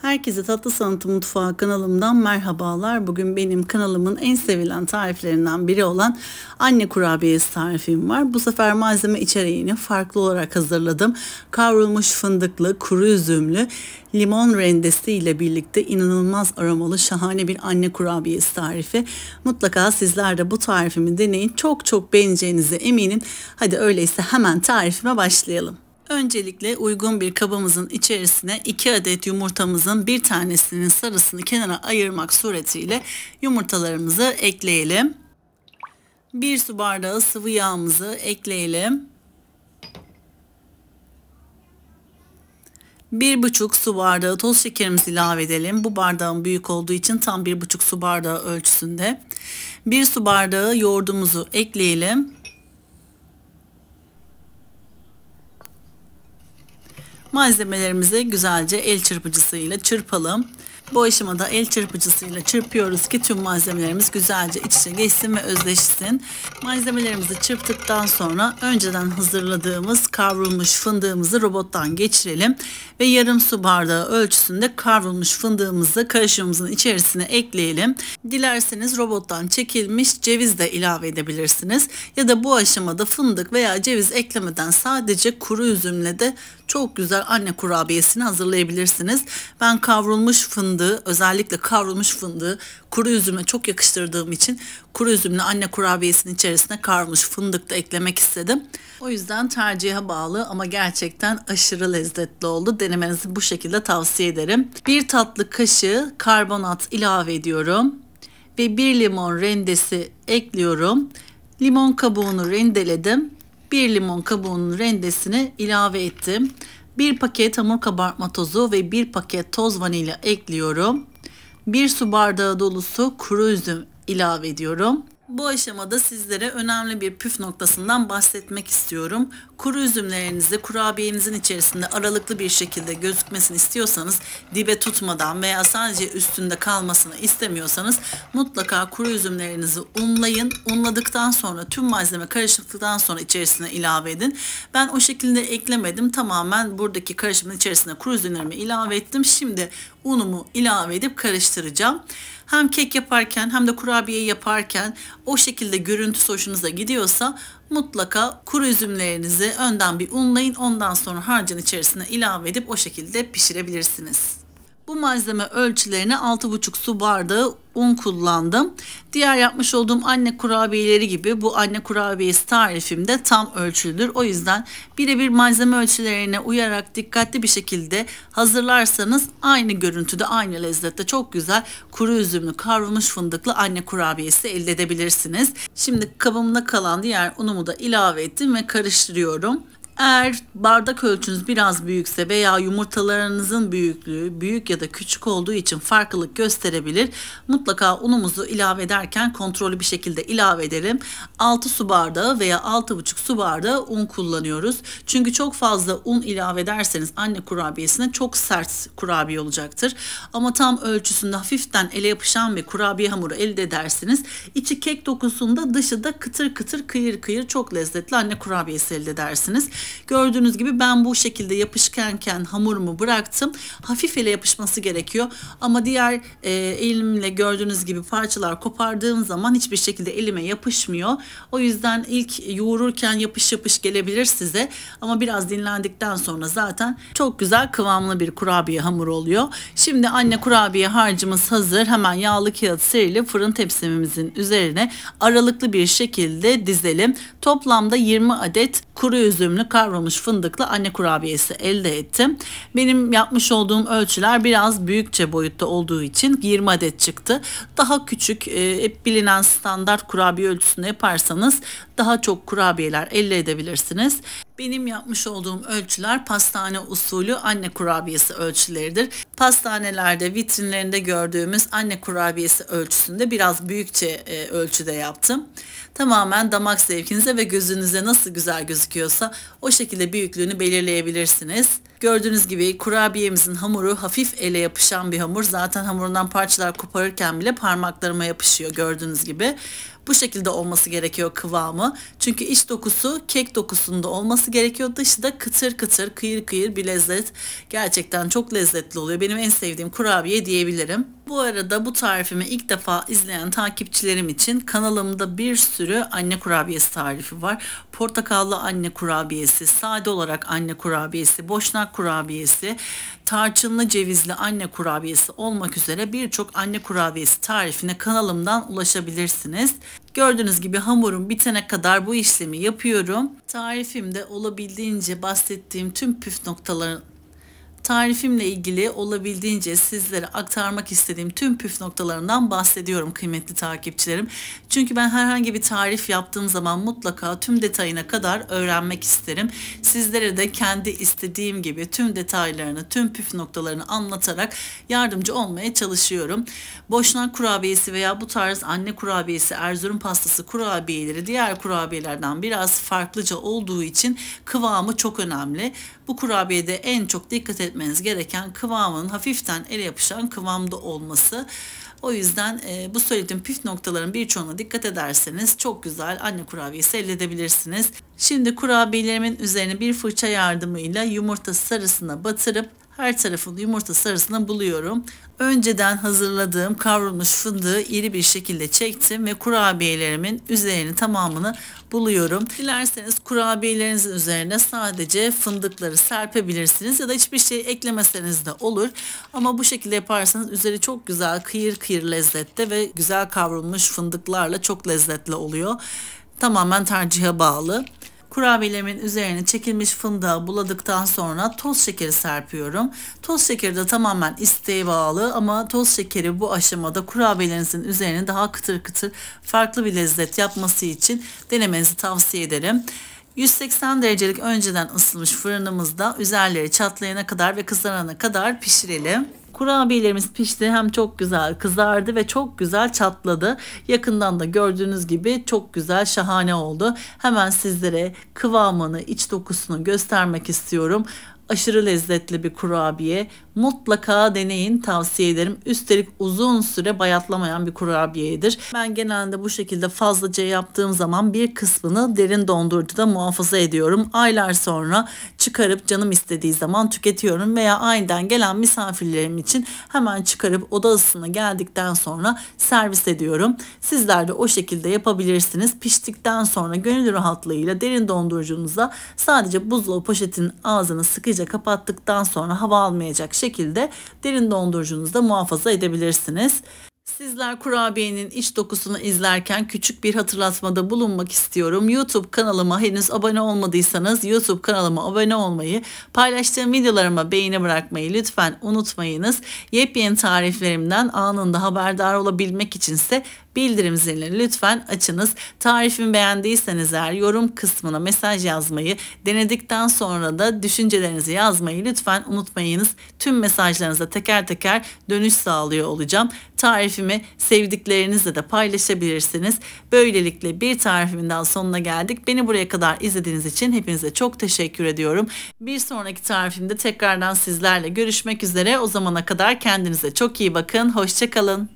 Herkese Tatlı Sanatı Mutfağı kanalımdan merhabalar. Bugün benim kanalımın en sevilen tariflerinden biri olan anne kurabiyesi tarifim var. Bu sefer malzeme içeriğini farklı olarak hazırladım. Kavrulmuş fındıklı, kuru üzümlü, limon rendesi ile birlikte inanılmaz aromalı şahane bir anne kurabiyesi tarifi. Mutlaka sizler de bu tarifimi deneyin. Çok beğeneceğinize eminim. Hadi öyleyse hemen tarifime başlayalım. Öncelikle uygun bir kabımızın içerisine 2 adet yumurtamızın bir tanesinin sarısını kenara ayırmak suretiyle yumurtalarımızı ekleyelim. 1 su bardağı sıvı yağımızı ekleyelim. 1,5 su bardağı toz şekerimizi ilave edelim. Bu bardağın büyük olduğu için tam 1,5 su bardağı ölçüsünde. 1 su bardağı yoğurdumuzu ekleyelim. Malzemelerimizi güzelce el çırpıcısıyla çırpalım. Bu aşamada el çırpıcısıyla çırpıyoruz ki tüm malzemelerimiz güzelce iç içe geçsin ve özleşsin. Malzemelerimizi çırptıktan sonra önceden hazırladığımız kavrulmuş fındığımızı robottan geçirelim. Ve yarım su bardağı ölçüsünde kavrulmuş fındığımızı karışımımızın içerisine ekleyelim. Dilerseniz robottan çekilmiş ceviz de ilave edebilirsiniz. Ya da bu aşamada fındık veya ceviz eklemeden sadece kuru üzümle de çok güzel anne kurabiyesini hazırlayabilirsiniz. Ben kavrulmuş fındığı, özellikle kavrulmuş fındığı kuru üzüme çok yakıştırdığım için kuru üzümlü anne kurabiyesinin içerisine kavrulmuş fındık da eklemek istedim. O yüzden tercihe bağlı ama gerçekten aşırı lezzetli oldu. Denemenizi bu şekilde tavsiye ederim. 1 tatlı kaşığı karbonat ilave ediyorum ve 1 limon rendesi ekliyorum. Limon kabuğunu rendeledim. 1 limon kabuğunun rendesini ilave ettim. 1 paket hamur kabartma tozu ve 1 paket toz vanilya ekliyorum. 1 su bardağı dolusu kuru üzüm ilave ediyorum. Bu aşamada sizlere önemli bir püf noktasından bahsetmek istiyorum. Kuru üzümlerinizi kurabiyenizin içerisinde aralıklı bir şekilde gözükmesini istiyorsanız, dibe tutmadan veya sadece üstünde kalmasını istemiyorsanız mutlaka kuru üzümlerinizi unlayın. Unladıktan sonra tüm malzeme karıştıktan sonra içerisine ilave edin. Ben o şekilde eklemedim. Tamamen buradaki karışımın içerisine kuru üzümlerimi ilave ettim. Şimdi unumu ilave edip karıştıracağım. Hem kek yaparken hem de kurabiye yaparken o şekilde görüntüsü hoşunuza gidiyorsa mutlaka kuru üzümlerinizi önden bir unlayın. Ondan sonra harcın içerisine ilave edip o şekilde pişirebilirsiniz. Bu malzeme ölçülerine 6,5 su bardağı un kullandım. Diğer yapmış olduğum anne kurabiyeleri gibi bu anne kurabiyesi tarifim de tam ölçülüdür. O yüzden birebir malzeme ölçülerine uyarak dikkatli bir şekilde hazırlarsanız aynı görüntüde, aynı lezzette çok güzel kuru üzümlü kavrulmuş fındıklı anne kurabiyesi elde edebilirsiniz. Şimdi kabımda kalan diğer unumu da ilave ettim ve karıştırıyorum. Eğer bardak ölçünüz biraz büyükse veya yumurtalarınızın büyüklüğü büyük ya da küçük olduğu için farklılık gösterebilir. Mutlaka unumuzu ilave ederken kontrollü bir şekilde ilave edelim. 6 su bardağı veya 6,5 su bardağı un kullanıyoruz. Çünkü çok fazla un ilave ederseniz anne kurabiyesine çok sert kurabiye olacaktır. Ama tam ölçüsünde hafiften ele yapışan bir kurabiye hamuru elde edersiniz. İçi kek dokusunda, dışı da kıtır kıtır, kıyır kıyır çok lezzetli anne kurabiyesi elde edersiniz. Gördüğünüz gibi ben bu şekilde yapışkanken hamurumu bıraktım. Hafif ele yapışması gerekiyor. Ama diğer elimle gördüğünüz gibi parçalar kopardığım zaman hiçbir şekilde elime yapışmıyor. O yüzden ilk yoğururken yapış yapış gelebilir size. Ama biraz dinlendikten sonra zaten çok güzel kıvamlı bir kurabiye hamuru oluyor. Şimdi anne kurabiye harcımız hazır. Hemen yağlı kağıt serilip fırın tepsimimizin üzerine aralıklı bir şekilde dizelim. Toplamda 20 adet kuru üzümlü kavrulmuş fındıklı anne kurabiyesi elde ettim. Benim yapmış olduğum ölçüler biraz büyükçe boyutta olduğu için 20 adet çıktı. Daha küçük, hep bilinen standart kurabiye ölçüsünde yaparsanız daha çok kurabiyeler elde edebilirsiniz. Benim yapmış olduğum ölçüler pastane usulü anne kurabiyesi ölçüleridir. Pastanelerde vitrinlerinde gördüğümüz anne kurabiyesi ölçüsünde biraz büyükçe ölçüde yaptım. Tamamen damak zevkinize ve gözünüze nasıl güzel gözüküyorsa o şekilde büyüklüğünü belirleyebilirsiniz. Gördüğünüz gibi kurabiyemizin hamuru hafif ele yapışan bir hamur. Zaten hamurundan parçalar koparırken bile parmaklarıma yapışıyor gördüğünüz gibi. Bu şekilde olması gerekiyor kıvamı. Çünkü iç dokusu kek dokusunda olması gerekiyor. Dışı da kıtır kıtır, kıyır kıyır bir lezzet. Gerçekten çok lezzetli oluyor. Benim en sevdiğim kurabiye diyebilirim. Bu arada bu tarifimi ilk defa izleyen takipçilerim için kanalımda bir sürü anne kurabiyesi tarifi var. Portakallı anne kurabiyesi, sade olarak anne kurabiyesi, boşnak kurabiyesi, tarçınlı cevizli anne kurabiyesi olmak üzere birçok anne kurabiyesi tarifine kanalımdan ulaşabilirsiniz. Gördüğünüz gibi hamurum bitene kadar bu işlemi yapıyorum. Tarifimde olabildiğince bahsettiğim tüm püf noktaların tarifimle ilgili olabildiğince sizlere aktarmak istediğim tüm püf noktalarından bahsediyorum kıymetli takipçilerim. Çünkü ben herhangi bir tarif yaptığım zaman mutlaka tüm detayına kadar öğrenmek isterim. Sizlere de kendi istediğim gibi tüm detaylarını, tüm püf noktalarını anlatarak yardımcı olmaya çalışıyorum. Boşnak kurabiyesi veya bu tarz anne kurabiyesi, Erzurum pastası kurabiyeleri diğer kurabiyelerden biraz farklıca olduğu için kıvamı çok önemli. Bu kurabiyede en çok dikkat etmeniz gereken kıvamın hafiften ele yapışan kıvamda olması. O yüzden bu söylediğim püf noktaların birçoğuna dikkat ederseniz çok güzel anne kurabiyesi elde edebilirsiniz. Şimdi kurabiyelerimin üzerine bir fırça yardımıyla yumurta sarısına batırıp her tarafını yumurta sarısına buluyorum. Önceden hazırladığım kavrulmuş fındığı iri bir şekilde çektim ve kurabiyelerimin üzerine tamamını buluyorum. Dilerseniz kurabiyelerinizin üzerine sadece fındıkları serpebilirsiniz ya da hiçbir şey eklemeseniz de olur. Ama bu şekilde yaparsanız üzeri çok güzel kıyır kıyır lezzette ve güzel kavrulmuş fındıklarla çok lezzetli oluyor. Tamamen tercihe bağlı. Kurabiyelerimin üzerine çekilmiş fındığı buladıktan sonra toz şekeri serpiyorum. Toz şekeri de tamamen isteğe bağlı ama toz şekeri bu aşamada kurabiyelerinizin üzerine daha kıtır kıtır farklı bir lezzet yapması için denemenizi tavsiye ederim. 180 derecelik önceden ısınmış fırınımızda üzerleri çatlayana kadar ve kızarana kadar pişirelim. Kurabiyelerimiz pişti, hem çok güzel kızardı ve çok güzel çatladı. Yakından da gördüğünüz gibi çok güzel, şahane oldu. Hemen sizlere kıvamını, iç dokusunu göstermek istiyorum. Aşırı lezzetli bir kurabiye. Mutlaka deneyin, tavsiye ederim. Üstelik uzun süre bayatlamayan bir kurabiyedir. Ben genelde bu şekilde fazlaca yaptığım zaman bir kısmını derin dondurucuda muhafaza ediyorum. Aylar sonra çıkarıp canım istediği zaman tüketiyorum veya aniden gelen misafirlerim için hemen çıkarıp oda ısısına geldikten sonra servis ediyorum. Sizler de o şekilde yapabilirsiniz. Piştikten sonra gönül rahatlığıyla derin dondurucunuza sadece buzdolabı poşetinin ağzını sıkıca kapattıktan sonra hava almayacak şekilde derin dondurucunuzda muhafaza edebilirsiniz. Sizler kurabiyenin iç dokusunu izlerken küçük bir hatırlatmada bulunmak istiyorum. YouTube kanalıma henüz abone olmadıysanız YouTube kanalıma abone olmayı, paylaştığım videolarıma beğeni bırakmayı lütfen unutmayınız. Yepyeni tariflerimden anında haberdar olabilmek içinse bildirim zilini lütfen açınız. Tarifimi beğendiyseniz eğer yorum kısmına mesaj yazmayı, denedikten sonra da düşüncelerinizi yazmayı lütfen unutmayınız. Tüm mesajlarınıza teker teker dönüş sağlıyor olacağım. Tarifimi sevdiklerinizle de paylaşabilirsiniz. Böylelikle bir tarifimin daha sonuna geldik. Beni buraya kadar izlediğiniz için hepinize çok teşekkür ediyorum. Bir sonraki tarifimde tekrardan sizlerle görüşmek üzere. O zamana kadar kendinize çok iyi bakın. Hoşça kalın.